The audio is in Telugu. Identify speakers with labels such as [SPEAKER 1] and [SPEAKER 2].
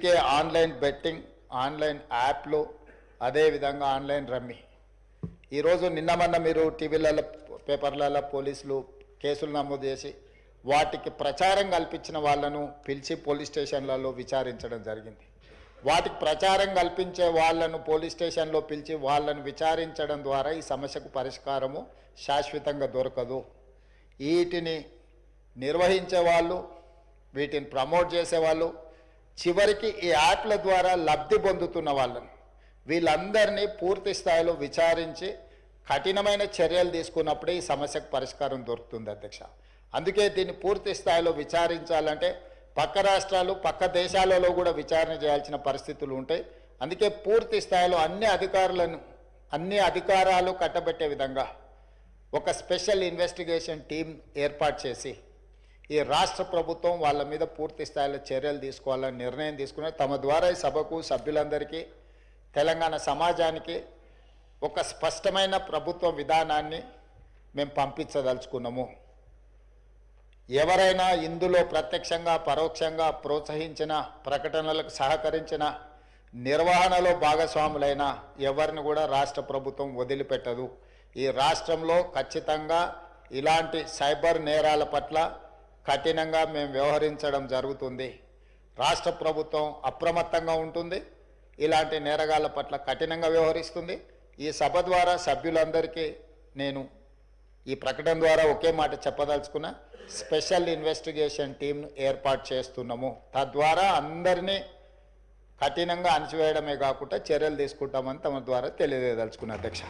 [SPEAKER 1] అందుకే ఆన్లైన్ బెట్టింగ్, ఆన్లైన్ యాప్లు, అదేవిధంగా ఆన్లైన్ రమ్మీ. ఈరోజు నిన్న మీరు టీవీలలో పేపర్లలో పోలీసులు కేసులు నమోదు చేసి వాటికి ప్రచారం కల్పించిన వాళ్ళను పిలిచి పోలీస్ స్టేషన్లలో విచారించడం జరిగింది. వాటికి ప్రచారం కల్పించే వాళ్ళను పోలీస్ స్టేషన్లో పిలిచి వాళ్ళను విచారించడం ద్వారా ఈ సమస్యకు పరిష్కారము శాశ్వతంగా దొరకదు. వీటిని నిర్వహించే వాళ్ళు, వీటిని ప్రమోట్ చేసేవాళ్ళు, చివరికి ఈ యాప్ల ద్వారా లబ్ధి పొందుతున్న వాళ్ళను వీళ్ళందరినీ పూర్తి స్థాయిలో విచారించి కఠినమైన చర్యలు తీసుకున్నప్పుడే ఈ సమస్యకు పరిష్కారం దొరుకుతుంది అధ్యక్ష. అందుకే దీన్ని పూర్తి స్థాయిలో విచారించాలంటే పక్క రాష్ట్రాలు, పక్క దేశాలలో కూడా విచారణ చేయాల్సిన పరిస్థితులు ఉంటాయి. అందుకే పూర్తి స్థాయిలో అన్ని అధికారాలు కట్టబెట్టే విధంగా ఒక స్పెషల్ ఇన్వెస్టిగేషన్ టీం ఏర్పాటు చేసి ఈ రాష్ట్ర ప్రభుత్వం వాళ్ళ మీద పూర్తి స్థాయిలో చర్యలు తీసుకోవాలని నిర్ణయం తీసుకున్నారు. తమ ద్వారా ఈ సభకు, సభ్యులందరికీ, తెలంగాణ సమాజానికి ఒక స్పష్టమైన ప్రభుత్వ విధానాన్ని మేము పంపించదలుచుకున్నాము. ఎవరైనా ఇందులో ప్రత్యక్షంగా పరోక్షంగా ప్రోత్సహించిన, ప్రకటనలకు సహకరించిన, నిర్వహణలో భాగస్వాములైన ఎవరిని కూడా రాష్ట్ర ప్రభుత్వం వదిలిపెట్టదు. ఈ రాష్ట్రంలో ఖచ్చితంగా ఇలాంటి సైబర్ నేరాల పట్ల కఠినంగా మేము వ్యవహరించడం జరుగుతుంది. రాష్ట్ర ప్రభుత్వం అప్రమత్తంగా ఉంటుంది, ఇలాంటి నేరగాళ్ల పట్ల కఠినంగా వ్యవహరిస్తుంది. ఈ సభ ద్వారా సభ్యులందరికీ నేను ఈ ప్రకటన ద్వారా ఒకే మాట చెప్పదలుచుకున్న, స్పెషల్ ఇన్వెస్టిగేషన్ టీంను ఏర్పాటు చేస్తున్నాము. తద్వారా అందరినీ కఠినంగా అణచివేయడమే కాకుండా చర్యలు తీసుకుంటామని తమ ద్వారా తెలియజేయదలుచుకున్న అధ్యక్ష.